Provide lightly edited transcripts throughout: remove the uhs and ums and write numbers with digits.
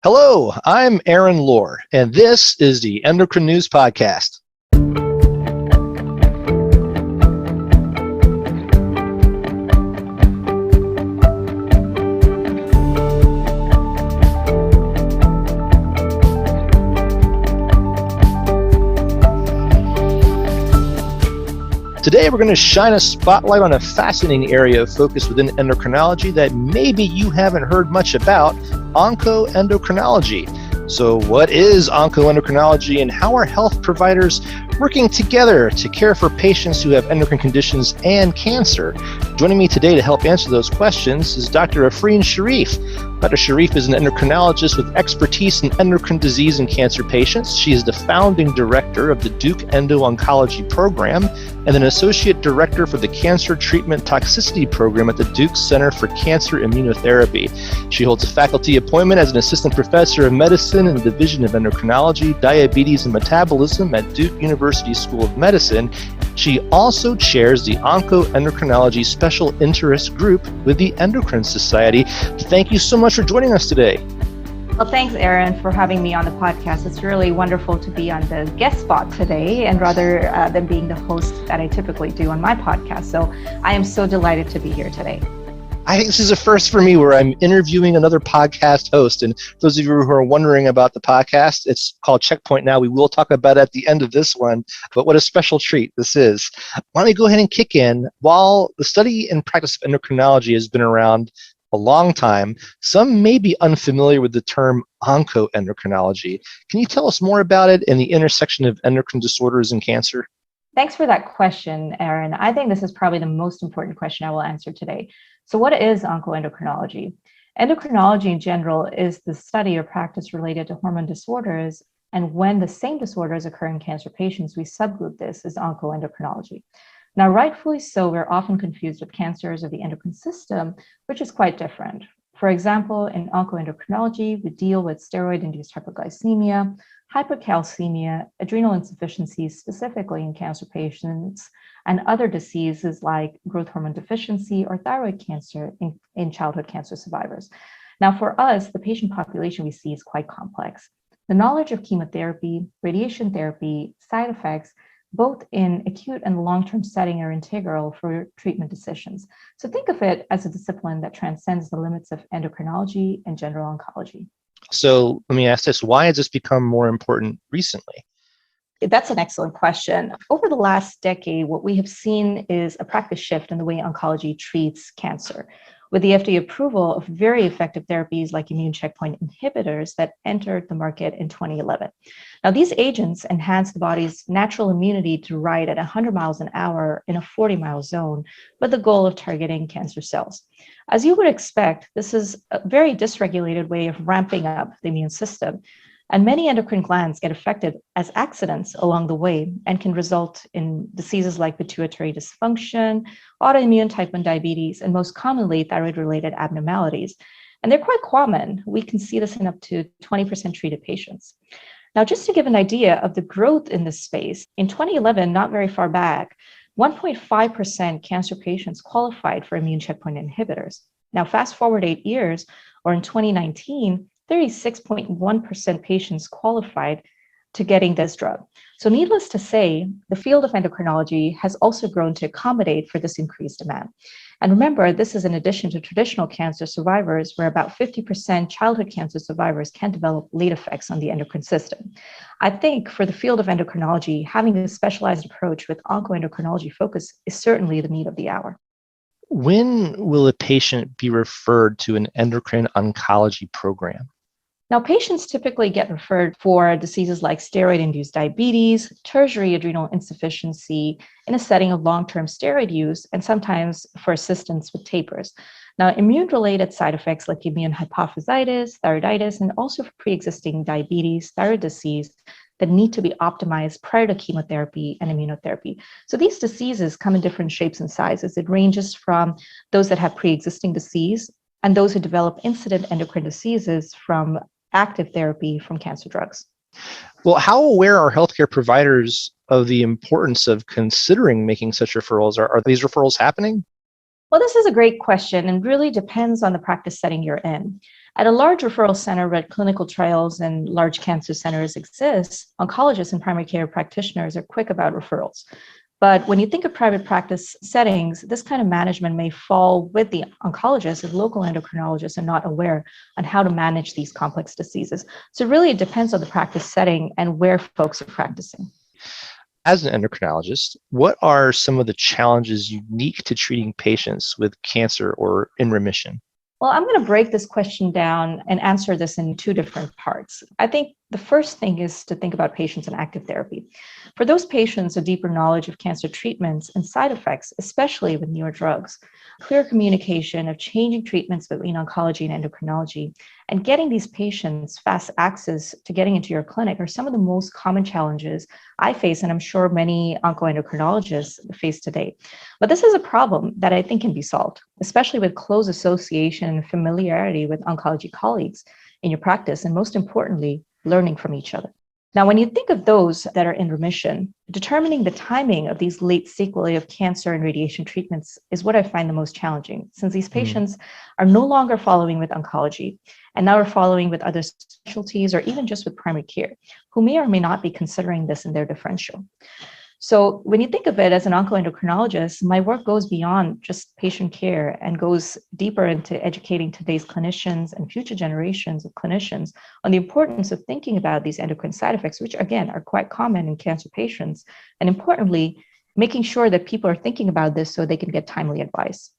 Hello, I'm Aaron Lohr, and this is the Endocrine News Podcast. Today, we're going to shine a spotlight on a fascinating area of focus within endocrinology that maybe you haven't heard much about, oncoendocrinology. So what is oncoendocrinology, and how are health providers working together to care for patients who have endocrine conditions and cancer? Joining me today to help answer those questions is Dr. Afreen Sharif. Dr. Sharif is an endocrinologist with expertise in endocrine disease and cancer patients. She is the founding director of the Duke Endo-Oncology Program and an associate director for the Cancer Treatment Toxicity Program at the Duke Center for Cancer Immunotherapy. She holds a faculty appointment as an assistant professor of medicine in the Division of Endocrinology, Diabetes, and Metabolism at Duke University School of Medicine. She also chairs the Oncoendocrinology Special Interest Group with the Endocrine Society. Thank you so much for joining us today. Well, thanks, Aaron, for having me on the podcast. It's really wonderful to be on the guest spot today, and rather than being the host that I typically do on my podcast. So I am so delighted to be here today. I think this is a first for me where I'm interviewing another podcast host. And for those of you who are wondering about the podcast, it's called Checkpoint Now. We will talk about it at the end of this one, but what a special treat this is. Why don't we go ahead and kick in? While the study and practice of endocrinology has been around a long time, some may be unfamiliar with the term oncoendocrinology. Can you tell us more about it and the intersection of endocrine disorders and cancer? Thanks for that question, Aaron. I think this is probably the most important question I will answer today. So what is oncoendocrinology? Endocrinology in general is the study or practice related to hormone disorders. And when the same disorders occur in cancer patients, we subgroup this as oncoendocrinology. Now, rightfully so, we're often confused with cancers of the endocrine system, which is quite different. For example, in oncoendocrinology, we deal with steroid-induced hypoglycemia, hypercalcemia, adrenal insufficiency, specifically in cancer patients, and other diseases like growth hormone deficiency or thyroid cancer in childhood cancer survivors. Now, for us, the patient population we see is quite complex. The knowledge of chemotherapy, radiation therapy, side effects, both in acute and long-term setting, are integral for treatment decisions. So think of it as a discipline that transcends the limits of endocrinology and general oncology. So let me ask this, why has this become more important recently? That's an excellent question. Over the last decade, what we have seen is a practice shift in the way oncology treats cancer, with the FDA approval of very effective therapies like immune checkpoint inhibitors that entered the market in 2011. Now, these agents enhance the body's natural immunity to ride at 100 miles an hour in a 40-mile zone, with the goal of targeting cancer cells. As you would expect, this is a very dysregulated way of ramping up the immune system. And many endocrine glands get affected as accidents along the way and can result in diseases like pituitary dysfunction, autoimmune type 1 diabetes, and most commonly thyroid-related abnormalities. And they're quite common. We can see this in up to 20% treated patients. Now, just to give an idea of the growth in this space, in 2011, not very far back, 1.5% cancer patients qualified for immune checkpoint inhibitors. Now, fast forward 8 years, or in 2019, 36.1% patients qualified to getting this drug. So needless to say, the field of endocrinology has also grown to accommodate for this increased demand. And remember, this is in addition to traditional cancer survivors, where about 50% childhood cancer survivors can develop late effects on the endocrine system. I think for the field of endocrinology, having a specialized approach with oncoendocrinology focus is certainly the need of the hour. When will a patient be referred to an endocrine oncology program? Now, patients typically get referred for diseases like steroid-induced diabetes, tertiary adrenal insufficiency in a setting of long-term steroid use, and sometimes for assistance with tapers. Now, immune-related side effects like immune hypophysitis, thyroiditis, and also for pre-existing diabetes, thyroid disease that need to be optimized prior to chemotherapy and immunotherapy. So these diseases come in different shapes and sizes. It ranges from those that have pre-existing disease and those who develop incident endocrine diseases from active therapy from cancer drugs. Well, how aware are healthcare providers of the importance of considering making such referrals? Are these referrals happening? Well, this is a great question and really depends on the practice setting you're in. At a large referral center where clinical trials and large cancer centers exist, oncologists and primary care practitioners are quick about referrals. But when you think of private practice settings, this kind of management may fall with the oncologist if local endocrinologists are not aware on how to manage these complex diseases. So really, it depends on the practice setting and where folks are practicing. As an endocrinologist, what are some of the challenges unique to treating patients with cancer or in remission? Well, I'm going to break this question down and answer this in two different parts. I think the first thing is to think about patients in active therapy. For those patients, a deeper knowledge of cancer treatments and side effects, especially with newer drugs, clear communication of changing treatments between oncology and endocrinology, and getting these patients fast access to getting into your clinic are some of the most common challenges I face, and I'm sure many oncoendocrinologists face today. But this is a problem that I think can be solved, especially with close association and familiarity with oncology colleagues in your practice, and most importantly, learning from each other. Now, when you think of those that are in remission, determining the timing of these late sequelae of cancer and radiation treatments is what I find the most challenging, since these patients are no longer following with oncology and now are following with other specialties or even just with primary care, who may or may not be considering this in their differential. So when you think of it as an oncoendocrinologist, my work goes beyond just patient care and goes deeper into educating today's clinicians and future generations of clinicians on the importance of thinking about these endocrine side effects, which again are quite common in cancer patients. And importantly, making sure that people are thinking about this so they can get timely advice.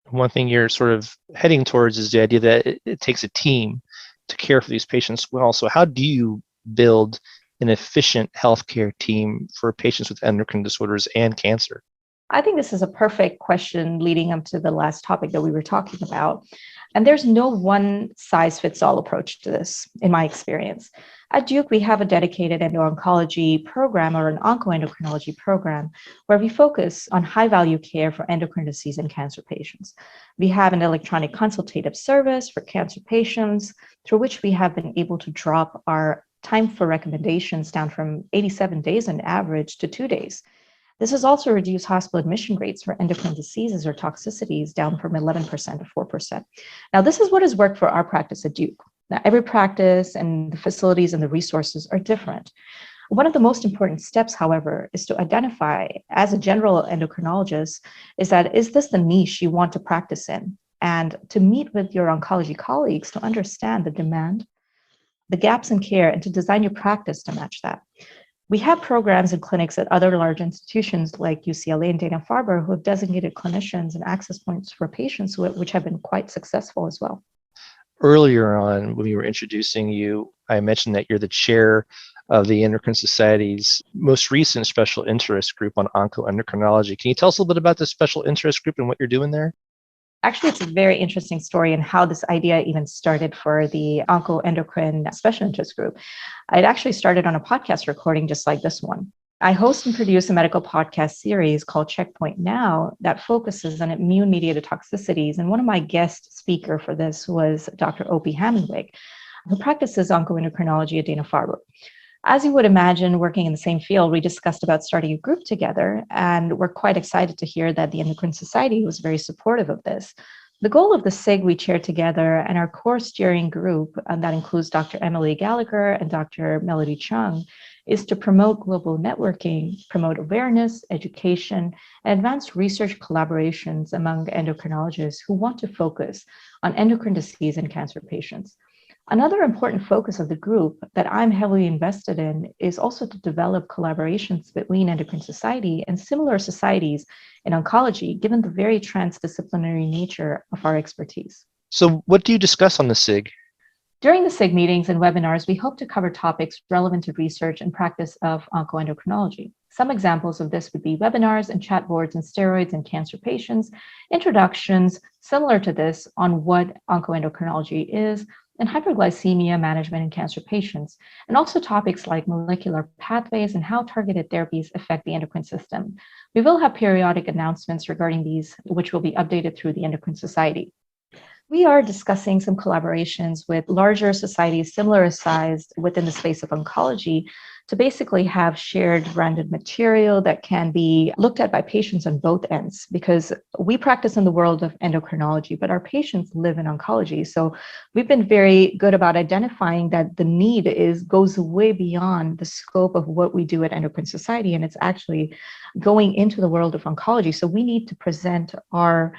One thing you're sort of heading towards is the idea that it takes a team to care for these patients well. So how do you build an efficient healthcare team for patients with endocrine disorders and cancer? I think this is a perfect question leading up to the last topic that we were talking about. And there's no one size fits all approach to this, in my experience. At Duke, we have a dedicated endo-oncology program or an oncoendocrinology program where we focus on high value care for endocrine disease and cancer patients. We have an electronic consultative service for cancer patients through which we have been able to drop our time for recommendations down from 87 days on average to 2 days. This has also reduced hospital admission rates for endocrine diseases or toxicities down from 11% to 4%. Now, this is what has worked for our practice at Duke. Now, every practice and the facilities and the resources are different. One of the most important steps, however, is to identify as a general endocrinologist is this the niche you want to practice in? And to meet with your oncology colleagues to understand the demand, the gaps in care, and to design your practice to match that. We have programs and clinics at other large institutions like UCLA and Dana-Farber who have designated clinicians and access points for patients which have been quite successful as well. Earlier on, when we were introducing you, I mentioned that you're the chair of the Endocrine Society's most recent special interest group on oncoendocrinology. Can you tell us a little bit about this special interest group and what you're doing there? Actually, it's a very interesting story and how this idea even started for the oncoendocrine special interest group. It actually started on a podcast recording just like this one. I host and produce a medical podcast series called Checkpoint Now that focuses on immune-mediated toxicities. And one of my guest speakers for this was Dr. Opie Hammenwig, who practices oncoendocrinology at Dana-Farber. As you would imagine, working in the same field, we discussed about starting a group together, and we're quite excited to hear that the Endocrine Society was very supportive of this. The goal of the SIG we chair together and our core steering group, that includes Dr. Emily Gallagher and Dr. Melody Chung, is to promote global networking, promote awareness, education, and advance research collaborations among endocrinologists who want to focus on endocrine disease and cancer patients. Another important focus of the group that I'm heavily invested in is also to develop collaborations between Endocrine Society and similar societies in oncology, given the very transdisciplinary nature of our expertise. So what do you discuss on the SIG? During the SIG meetings and webinars, we hope to cover topics relevant to research and practice of oncoendocrinology. Some examples of this would be webinars and chat boards on steroids in cancer patients, introductions similar to this on what oncoendocrinology is, and hyperglycemia management in cancer patients, and also topics like molecular pathways and how targeted therapies affect the endocrine system. We will have periodic announcements regarding these, which will be updated through the Endocrine Society. We are discussing some collaborations with larger societies, similar sized within the space of oncology, to basically have shared branded material that can be looked at by patients on both ends, because we practice in the world of endocrinology, but our patients live in oncology. So we've been very good about identifying that the need goes way beyond the scope of what we do at Endocrine Society, and it's actually going into the world of oncology. So we need to present our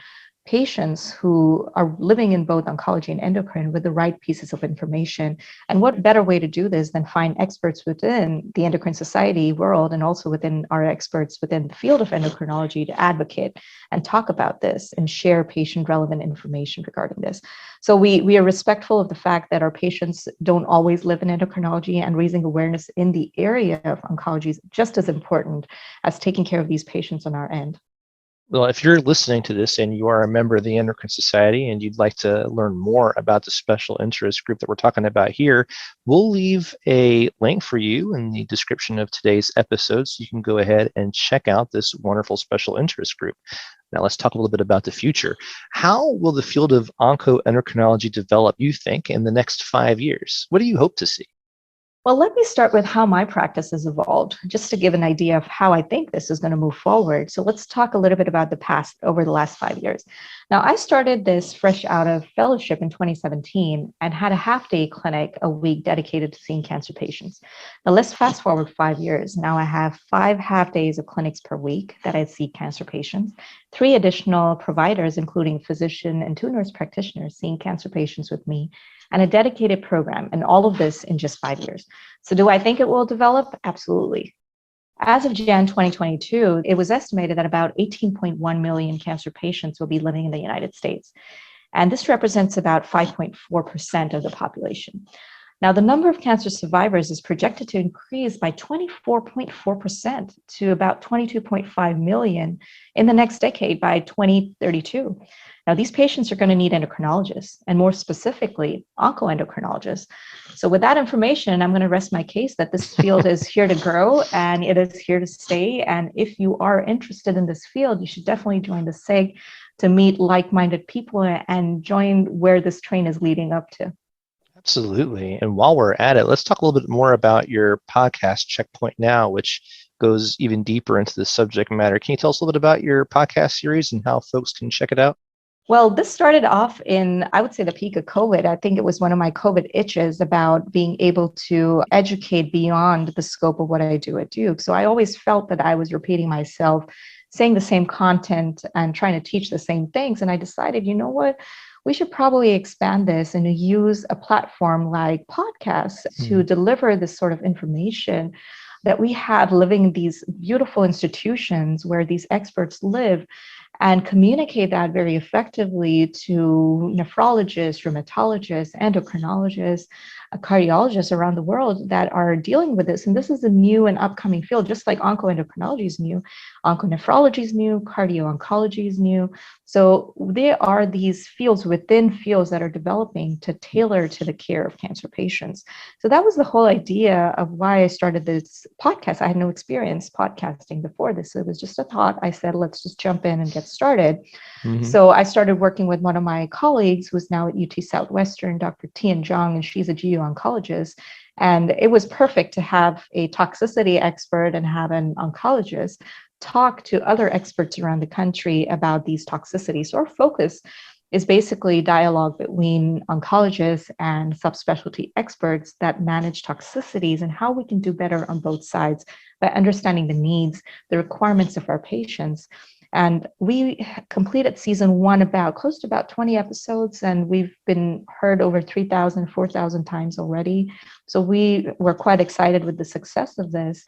patients who are living in both oncology and endocrine with the right pieces of information. And what better way to do this than find experts within the Endocrine Society world and also within our experts within the field of endocrinology to advocate and talk about this and share patient relevant information regarding this. So we are respectful of the fact that our patients don't always live in endocrinology, and raising awareness in the area of oncology is just as important as taking care of these patients on our end. Well, if you're listening to this and you are a member of the Endocrine Society and you'd like to learn more about the special interest group that we're talking about here, we'll leave a link for you in the description of today's episode so you can go ahead and check out this wonderful special interest group. Now, let's talk a little bit about the future. How will the field of oncoendocrinology develop, you think, in the next 5 years? What do you hope to see? Well, let me start with how my practice has evolved, just to give an idea of how I think this is going to move forward. So let's talk a little bit about the past over the last 5 years. Now, I started this fresh out of fellowship in 2017 and had a half-day clinic a week dedicated to seeing cancer patients. Now, let's fast forward 5 years. Now I have 5 half-days of clinics per week that I see cancer patients, 3 additional providers, including a physician and 2 nurse practitioners seeing cancer patients with me, and a dedicated program, and all of this in just 5 years. So do I think it will develop? Absolutely. As of Jan 2022, it was estimated that about 18.1 million cancer patients will be living in the United States. And this represents about 5.4% of the population. Now, the number of cancer survivors is projected to increase by 24.4% to about 22.5 million in the next decade by 2032. Now, these patients are going to need endocrinologists, and more specifically, oncoendocrinologists. So with that information, I'm going to rest my case that this field is here to grow and it is here to stay. And if you are interested in this field, you should definitely join the SIG to meet like-minded people and join where this train is leading up to. Absolutely. And while we're at it, let's talk a little bit more about your podcast, Checkpoint Now, which goes even deeper into the subject matter. Can you tell us a little bit about your podcast series and how folks can check it out? Well, this started off in, I would say, the peak of COVID. I think it was one of my COVID itches about being able to educate beyond the scope of what I do at Duke. So I always felt that I was repeating myself, saying the same content and trying to teach the same things. And I decided, you know what? We should probably expand this and use a platform like podcasts to deliver this sort of information that we have living in these beautiful institutions where these experts live, and communicate that very effectively to nephrologists, rheumatologists, endocrinologists, cardiologists around the world that are dealing with this. And this is a new and upcoming field, just like oncoendocrinology is new, onconephrology is new, cardio-oncology is new. So there are these fields within fields that are developing to tailor to the care of cancer patients. So that was the whole idea of why I started this podcast. I had no experience podcasting before this. It was just a thought. I said, let's just jump in and get started. So I started working with one of my colleagues who's now at UT Southwestern, Dr. Tian Zhang, and she's a GU-oncologist. And it was perfect to have a toxicity expert and have an oncologist talk to other experts around the country about these toxicities. So our focus is basically dialogue between oncologists and subspecialty experts that manage toxicities and how we can do better on both sides by understanding the needs, the requirements of our patients. And we completed season 1 about close to about 20 episodes, and we've been heard over 3,000, 4,000 times already. So we were quite excited with the success of this.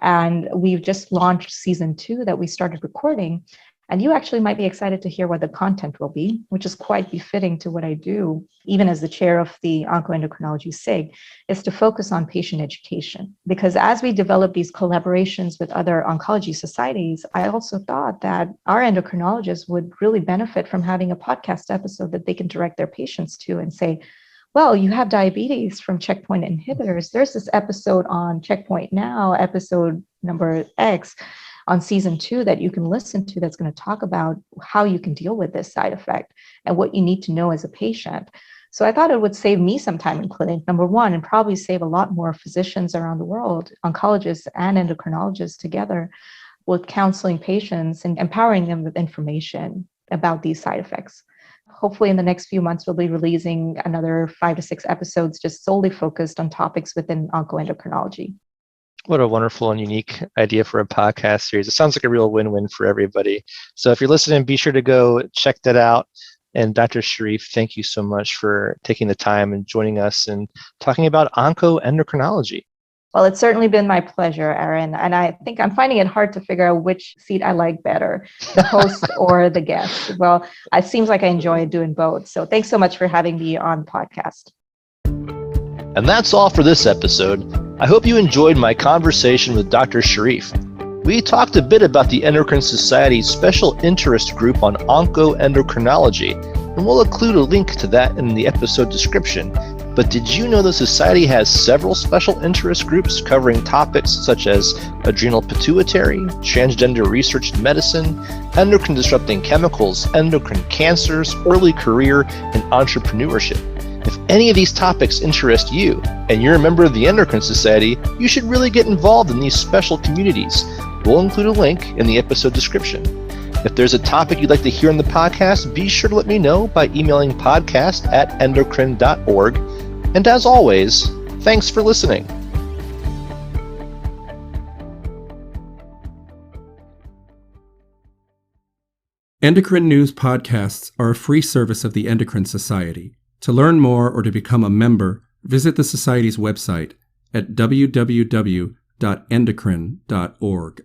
And we've just launched season 2 that we started recording. And you actually might be excited to hear what the content will be, which is quite befitting to what I do, even as the chair of the Oncoendocrinology SIG, is to focus on patient education. Because as we develop these collaborations with other oncology societies, I also thought that our endocrinologists would really benefit from having a podcast episode that they can direct their patients to and say, well, you have diabetes from checkpoint inhibitors. There's this episode on Checkpoint Now, episode number X, on season 2 that you can listen to that's going to talk about how you can deal with this side effect and what you need to know as a patient. So I thought it would save me some time in clinic, number one, and probably save a lot more physicians around the world, oncologists and endocrinologists together, with counseling patients and empowering them with information about these side effects. Hopefully, in the next few months, we'll be releasing another 5 to 6 episodes just solely focused on topics within oncoendocrinology. What a wonderful and unique idea for a podcast series. It sounds like a real win-win for everybody. So if you're listening, be sure to go check that out. And Dr. Sharif, thank you so much for taking the time and joining us and talking about oncoendocrinology. Well, it's certainly been my pleasure, Aaron. And I think I'm finding it hard to figure out which seat I like better, the host or the guest. Well, it seems like I enjoy doing both. So thanks so much for having me on the podcast. And that's all for this episode. I hope you enjoyed my conversation with Dr. Sharif. We talked a bit about the Endocrine Society's special interest group on oncoendocrinology, and we'll include a link to that in the episode description. But did you know the Society has several special interest groups covering topics such as adrenal pituitary, transgender research in medicine, endocrine disrupting chemicals, endocrine cancers, early career, and entrepreneurship? If any of these topics interest you and you're a member of the Endocrine Society, you should really get involved in these special communities. We'll include a link in the episode description. If there's a topic you'd like to hear in the podcast, be sure to let me know by emailing podcast@endocrine.org. And as always, thanks for listening. Endocrine News podcasts are a free service of the Endocrine Society. To learn more or to become a member, visit the Society's website at www.endocrine.org.